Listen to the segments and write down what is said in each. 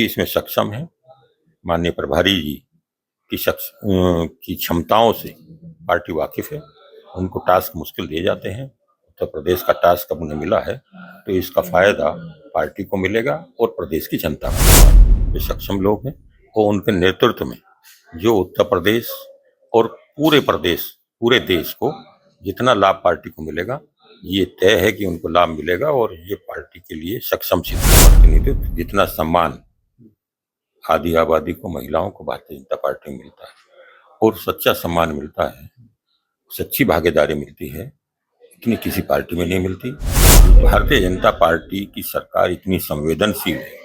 इसमें सक्षम है। माननीय प्रभारी जी की क्षमताओं से पार्टी वाकिफ है। उनको टास्क मुश्किल दिए जाते हैं। उत्तर प्रदेश का टास्क अब उन्हें मिला है तो इसका फायदा पार्टी को मिलेगा और प्रदेश की जनता को। ये सक्षम लोग हैं और उनके नेतृत्व में जो उत्तर प्रदेश और पूरे देश को जितना लाभ पार्टी को मिलेगा, ये तय है कि उनको लाभ मिलेगा और ये पार्टी के लिए सक्षम सिद्ध प्रतिनिधित्व, जितना सम्मान आदि आबादी को, महिलाओं को भारतीय जनता पार्टी में मिलता है और सच्चा सम्मान मिलता है, सच्ची भागीदारी मिलती है, इतनी किसी पार्टी में नहीं मिलती। भारतीय जनता पार्टी की सरकार इतनी संवेदनशील है।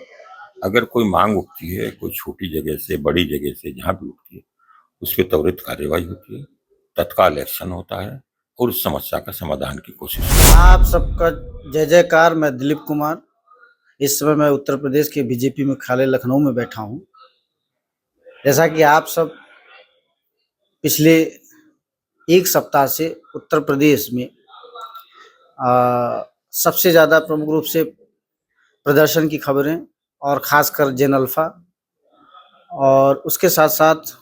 अगर कोई मांग उठती है, कोई छोटी जगह से, बड़ी जगह से, जहां भी उठती है, उस पर त्वरित कार्यवाही होती है, तत्काल एक्शन होता है और उस समस्या का समाधान की कोशिश होती है। आप सबका जय जयकार। मैं दिलीप कुमार। इस समय मैं उत्तर प्रदेश के बीजेपी मुख्यालय लखनऊ में बैठा हूं। जैसा कि आप सब पिछले एक सप्ताह से उत्तर प्रदेश में सबसे ज़्यादा प्रमुख रूप से प्रदर्शन की खबरें और ख़ासकर जेन अल्फा और उसके साथ साथ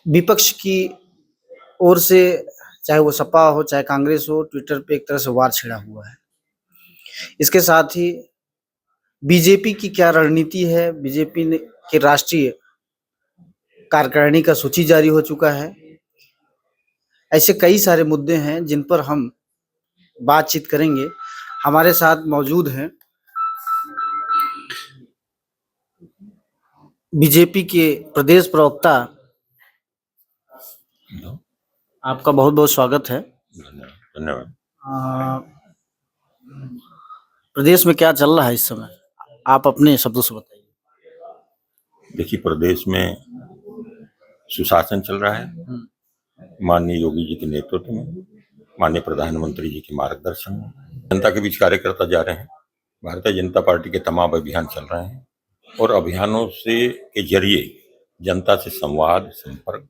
विपक्ष की ओर से, चाहे वो सपा हो चाहे कांग्रेस हो, ट्विटर पे एक तरह से वार छिड़ा हुआ है। इसके साथ ही बीजेपी की क्या रणनीति है, बीजेपी ने के राष्ट्रीय कार्यकारिणी का सूची जारी हो चुका है। ऐसे कई सारे मुद्दे हैं जिन पर हम बातचीत करेंगे। हमारे साथ मौजूद हैं बीजेपी के प्रदेश प्रवक्ता। आपका बहुत बहुत स्वागत है। धन्यवाद। प्रदेश में क्या चल रहा है इस समय, आप अपने शब्दों से बताइए। देखिए, प्रदेश में सुशासन चल रहा है। माननीय योगी जी के नेतृत्व में, माननीय प्रधानमंत्री जी के मार्गदर्शन में जनता के बीच कार्यकर्ता जा रहे हैं। भारतीय जनता पार्टी के तमाम अभियान चल रहे हैं और अभियानों के जरिए जनता से संवाद संपर्क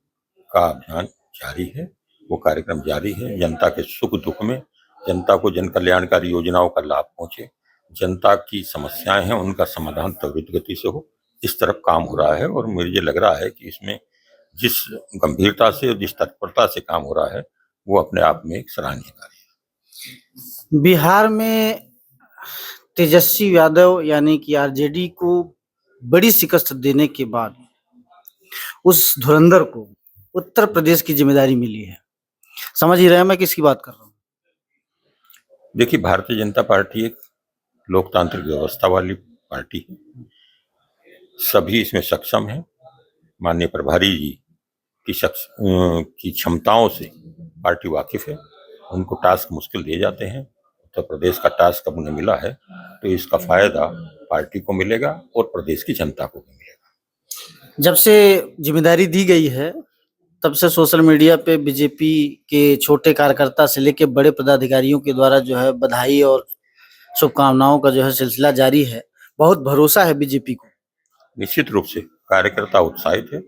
का अभियान जारी है। वो कार्यक्रम जारी है। जनता के सुख दुख में, जनता को जन कल्याणकारी योजनाओं का लाभ पहुंचे, जनता की समस्याएं हैं उनका समाधान त्वरित गति से हो, इस तरफ काम हो रहा है। और मुझे लग रहा है कि इसमें जिस गंभीरता से और जिस तत्परता से काम हो रहा है वो अपने आप में एक सराहनीय कार्य है। बिहार में तेजस्वी यादव यानी कि आरजेडी को बड़ी शिकस्त देने के बाद उस धुरंधर को उत्तर प्रदेश की जिम्मेदारी मिली है। समझ ही रहे हैं मैं किसकी बात कर रहा हूँ। देखिए, भारतीय जनता पार्टी एक लोकतांत्रिक व्यवस्था वाली पार्टी है। सभी इसमें सक्षम है। माननीय प्रभारी जी की क्षमताओं से पार्टी वाकिफ है। उनको टास्क मुश्किल दिए जाते हैं। उत्तर प्रदेश का टास्क अब उन्हें मिला है तो इसका फायदा पार्टी को मिलेगा और प्रदेश की जनता को भी मिलेगा। जब से जिम्मेदारी दी गई है तब से सोशल मीडिया पे बीजेपी के छोटे कार्यकर्ता से लेकर बड़े पदाधिकारियों के द्वारा जो है बधाई और शुभकामनाओं का जो है सिलसिला जारी है। बहुत भरोसा है बीजेपी को। निश्चित रूप से कार्यकर्ता उत्साहित है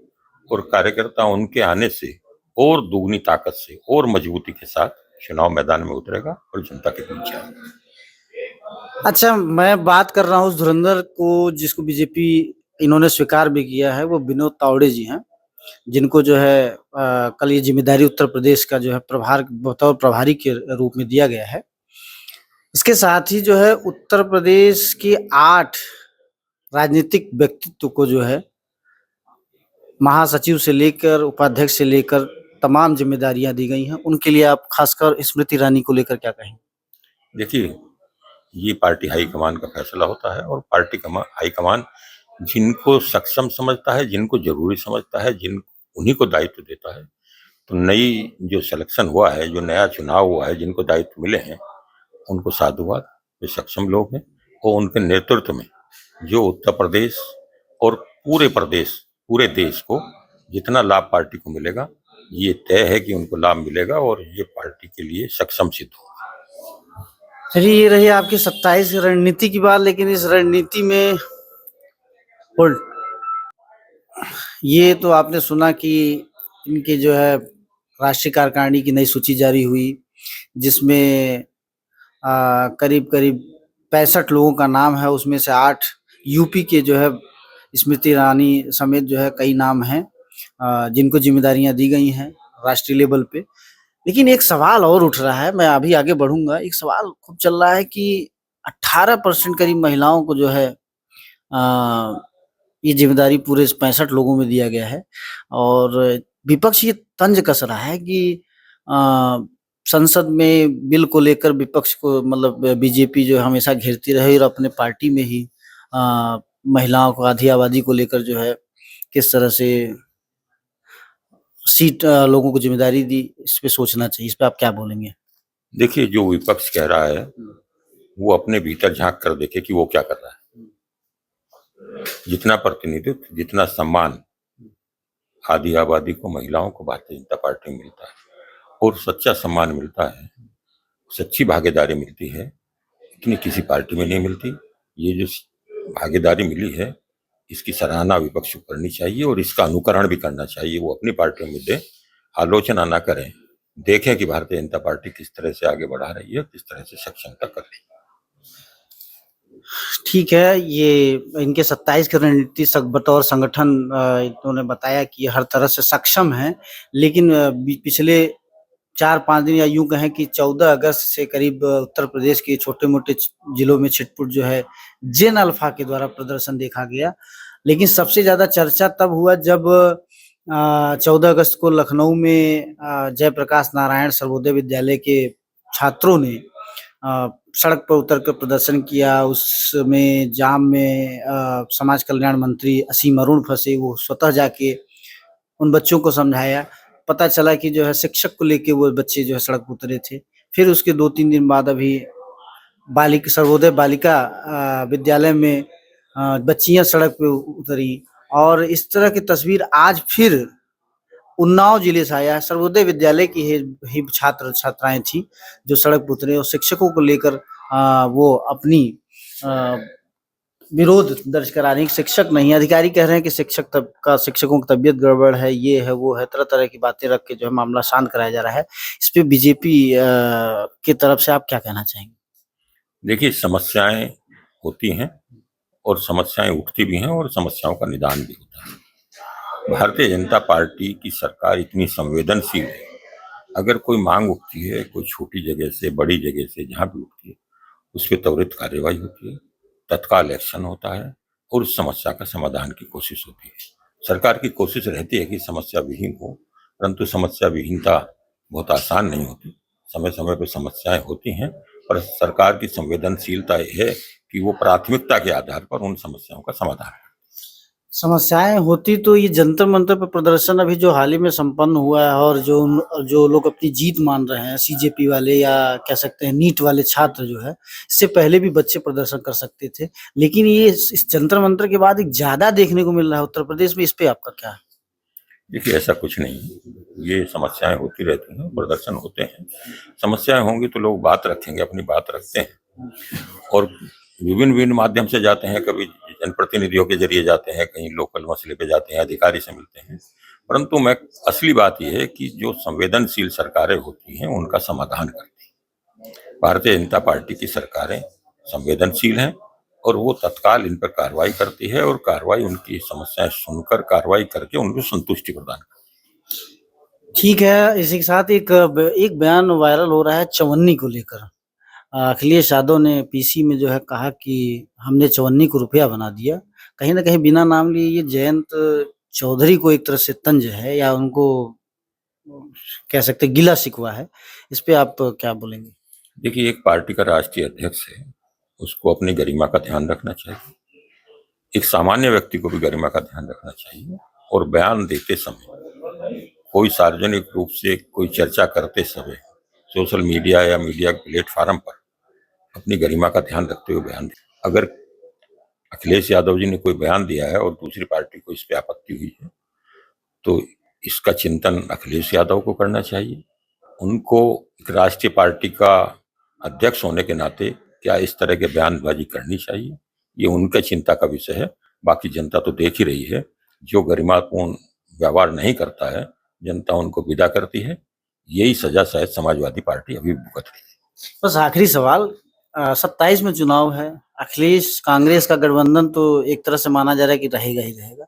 और कार्यकर्ता उनके आने से और दुगनी ताकत से और मजबूती के साथ चुनाव मैदान में उतरेगा और जनता के बीच जाएगा। अच्छा, मैं बात कर रहा हूँ उस धुरंधर को जिसको बीजेपी इन्होंने स्वीकार भी किया है, वो विनोद तावड़े जी हैं, जिनको जो है कल ये जिम्मेदारी उत्तर प्रदेश का जो है बतौर प्रभारी के रूप में दिया गया है। इसके साथ ही जो है उत्तर प्रदेश के 8 राजनीतिक व्यक्तित्व को जो है महासचिव से लेकर उपाध्यक्ष से लेकर तमाम जिम्मेदारियां दी गई हैं। उनके लिए आप खासकर स्मृति ईरानी को लेकर क्या कहेंगे? देखिए, ये पार्टी हाईकमान का फैसला होता है और पार्टी हाईकमान जिनको सक्षम समझता है, जिनको जरूरी समझता है, उन्हीं को दायित्व देता है। तो नई जो सिलेक्शन हुआ है, जो नया चुनाव हुआ है, जिनको दायित्व मिले हैं उनको साधुवाद। वे सक्षम लोग हैं और उनके नेतृत्व में जो उत्तर प्रदेश और पूरे देश को जितना लाभ पार्टी को मिलेगा, ये तय है कि उनको लाभ मिलेगा और ये पार्टी के लिए सक्षम सिद्ध होगा। चलिए, ये रही आपकी 27 रणनीति की बात। लेकिन इस रणनीति में ये तो आपने सुना कि इनके जो है राष्ट्रीय कार्यकारिणी की नई सूची जारी हुई, जिसमें करीब करीब 65 लोगों का नाम है, उसमें से 8 यूपी के जो है स्मृति ईरानी समेत जो है कई नाम हैं जिनको जिम्मेदारियां दी गई हैं राष्ट्रीय लेवल पे। लेकिन एक सवाल और उठ रहा है, मैं अभी आगे बढ़ूंगा। एक सवाल खूब चल रहा है कि 18% करीब महिलाओं को जो है ये जिम्मेदारी पूरे 65 लोगों में दिया गया है और विपक्ष ये तंज कस रहा है कि संसद में बिल को लेकर विपक्ष को मतलब बीजेपी जो हमेशा घेरती रहे और अपने पार्टी में ही महिलाओं को आधी आबादी को लेकर जो है किस तरह से सीट लोगों को जिम्मेदारी दी, इस पे सोचना चाहिए। इस पे आप क्या बोलेंगे? देखिए, जो विपक्ष कह रहा है वो अपने भीतर झांक कर देखे कि वो क्या कर रहा है। जितना प्रतिनिधित्व, जितना सम्मान आधी आबादी को, महिलाओं को भारतीय जनता पार्टी में मिलता है और सच्चा सम्मान मिलता है, सच्ची भागीदारी मिलती है, इतनी किसी पार्टी में नहीं मिलती। ये जो भागीदारी मिली है इसकी सराहना विपक्ष को करनी चाहिए और इसका अनुकरण भी करना चाहिए। वो अपनी पार्टियों में दे, आलोचना ना करें, देखें कि भारतीय जनता पार्टी किस तरह से आगे बढ़ा रही है, किस तरह से सक्षमता कर रही है। ठीक है, ये इनके 27 की रणनीति बतौर संगठन इन्होंने बताया कि हर तरह से सक्षम है, लेकिन पिछले 4-5 दिन या यूं कहें कि 14 अगस्त से करीब उत्तर प्रदेश के छोटे मोटे जिलों में छिटपुट जो है जेन अल्फा के द्वारा प्रदर्शन देखा गया। लेकिन सबसे ज्यादा चर्चा तब हुआ जब 14 अगस्त को लखनऊ में जयप्रकाश नारायण सर्वोदय विद्यालय के छात्रों ने सड़क पर उतर कर प्रदर्शन किया। उसमें जाम में समाज कल्याण मंत्री असीम अरुण फंसे, वो स्वतः जाके उन बच्चों को समझाया। पता चला कि जो है शिक्षक को लेके वो बच्चे जो है सड़क पर उतरे थे। फिर उसके 2-3 दिन बाद अभी सर्वोदय बालिका विद्यालय में बच्चियां सड़क पे उतरी और इस तरह की तस्वीर आज फिर उन्नाव जिले से आया है। सर्वोदय विद्यालय की ही छात्र छात्राएं थी जो सड़क पर उतरे और शिक्षकों को लेकर वो अपनी विरोध दर्ज करा रही। शिक्षक नहीं, अधिकारी कह रहे हैं कि शिक्षकों की तबीयत गड़बड़ है, ये है वो है, तरह तरह की बातें रख के जो है मामला शांत कराया जा रहा है। इस पे बीजेपी की तरफ से आप क्या कहना चाहेंगे? देखिए, समस्याएं होती हैं और समस्याएं उठती भी हैं और समस्याओं का निदान भी होता है। भारतीय जनता पार्टी की सरकार इतनी संवेदनशील है, अगर कोई मांग उठती है, कोई छोटी जगह से बड़ी जगह से जहां भी उठती है, उस पर त्वरित कार्यवाही होती है, तत्काल एक्शन होता है और उस समस्या का समाधान की कोशिश होती है। सरकार की कोशिश रहती है कि समस्या विहीन हो, परंतु समस्या विहीनता बहुत आसान नहीं होती। समय समय पर समस्याएं होती हैं, पर सरकार की संवेदनशीलता है कि वो प्राथमिकता के आधार पर उन समस्याओं का समाधान करे। समस्याएं होती तो ये जंतर मंतर पर प्रदर्शन अभी जो हाल ही में संपन्न हुआ है और जो लोग अपनी जीत मान रहे हैं, सीजेपी वाले या कह सकते हैं नीट वाले छात्र जो है, इससे पहले भी बच्चे प्रदर्शन कर सकते थे, लेकिन ये इस जंतर मंतर के बाद एक ज्यादा देखने को मिल रहा है उत्तर प्रदेश में। इस पे आपका क्या है? देखिए, ऐसा कुछ नहीं है, ये समस्याएं होती रहती हैं, प्रदर्शन होते हैं। समस्याएं होंगी तो लोग बात रखेंगे, अपनी बात रखते हैं और विभिन्न माध्यम से जाते हैं। कभी जनप्रतिनिधियों के जरिए जाते हैं, कहीं लोकल मसले पे जाते हैं, अधिकारी से मिलते हैं। परंतु असली बात यह है कि जो संवेदनशील सरकारें होती हैं उनका समाधान करती हैं। भारतीय जनता पार्टी की सरकारें संवेदनशील हैं और वो तत्काल इन पर कार्रवाई करती है और कार्रवाई उनकी समस्याएं सुनकर कार्रवाई करके उनको संतुष्टि प्रदान करती है। ठीक है, इसी के साथ एक बयान वायरल हो रहा है चवन्नी को लेकर। अखिलेश यादव ने पीसी में जो है कहा कि हमने चवन्नी को रुपया बना दिया। कहीं ना कहीं बिना नाम लिए ये जयंत चौधरी को एक तरह से तंज है या उनको कह सकते गिला शिकवा है। इस पे आप क्या बोलेंगे? देखिए, एक पार्टी का राष्ट्रीय अध्यक्ष है, उसको अपनी गरिमा का ध्यान रखना चाहिए। एक सामान्य व्यक्ति को भी गरिमा का ध्यान रखना चाहिए और बयान देते समय, कोई सार्वजनिक रूप से कोई चर्चा करते समय सोशल मीडिया या मीडिया प्लेटफॉर्म पर अपनी गरिमा का ध्यान रखते हुए बयान दे। अगर अखिलेश यादव जी ने कोई बयान दिया है और दूसरी पार्टी को इस पे आपत्ति हुई है तो इसका चिंतन अखिलेश यादव को करना चाहिए। उनको एक राष्ट्रीय पार्टी का अध्यक्ष होने के नाते क्या इस तरह के बयानबाजी करनी चाहिए, ये उनके चिंता का विषय है। बाकी जनता तो देख ही रही है, जो गरिमापूर्ण व्यवहार नहीं करता है जनता उनको विदा करती है। यही सजा शायद समाजवादी पार्टी अभी भुगत रही है। बस आखिरी सवाल, 27 में चुनाव है। अखिलेश कांग्रेस का गठबंधन तो एक तरह से माना जा रहा है कि रहेगा ही रहेगा।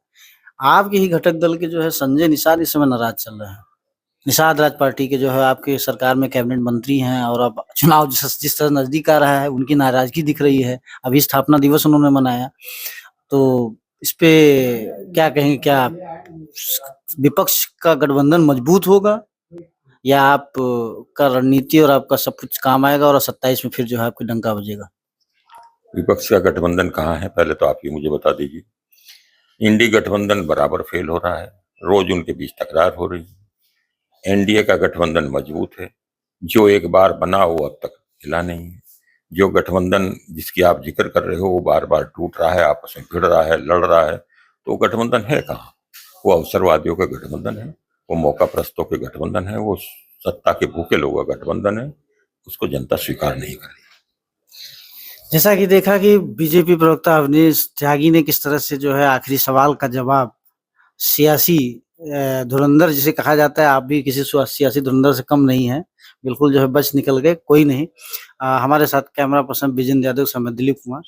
आपके ही घटक दल के जो है संजय निषाद इस समय नाराज चल रहे हैं। निषाद राज पार्टी के जो है आपके सरकार में कैबिनेट मंत्री हैं और अब चुनाव जिस तरह नजदीक आ रहा है उनकी नाराजगी दिख रही है। अभी स्थापना दिवस उन्होंने मनाया, तो इस पे क्या कहेंगे? क्या विपक्ष का गठबंधन मजबूत होगा या आप का रणनीति और आपका सब कुछ काम आएगा और 27 में फिर जो है आपकी डंका बजेगा? विपक्ष का गठबंधन कहाँ है, पहले तो आप ये मुझे बता दीजिए। इंडी गठबंधन बराबर फेल हो रहा है, रोज उनके बीच तकरार हो रही है। एनडीए का गठबंधन मजबूत है, जो एक बार बना वो अब तक हिला नहीं है। जो गठबंधन जिसकी आप जिक्र कर रहे हो वो बार बार टूट रहा है, आपस में भिड़ रहा है, लड़ रहा है, तो गठबंधन है कहाँ? वो अवसरवादियों का गठबंधन है, वो मौका प्रस्तों के गठबंधन है, वो सत्ता के भूखे लोगों का गठबंधन है। उसको जनता स्वीकार नहीं कर रही। जैसा कि देखा कि बीजेपी प्रवक्ता अवनीश त्यागी ने किस तरह से जो है आखिरी सवाल का जवाब सियासी धुरंधर जिसे कहा जाता है, आप भी किसी सियासी धुरंधर से कम नहीं है, बिल्कुल जो है बच निकल गए। कोई नहीं, हमारे साथ कैमरा पर्सन विजेंद्र यादव के साथ मैं दिलीप कुमार।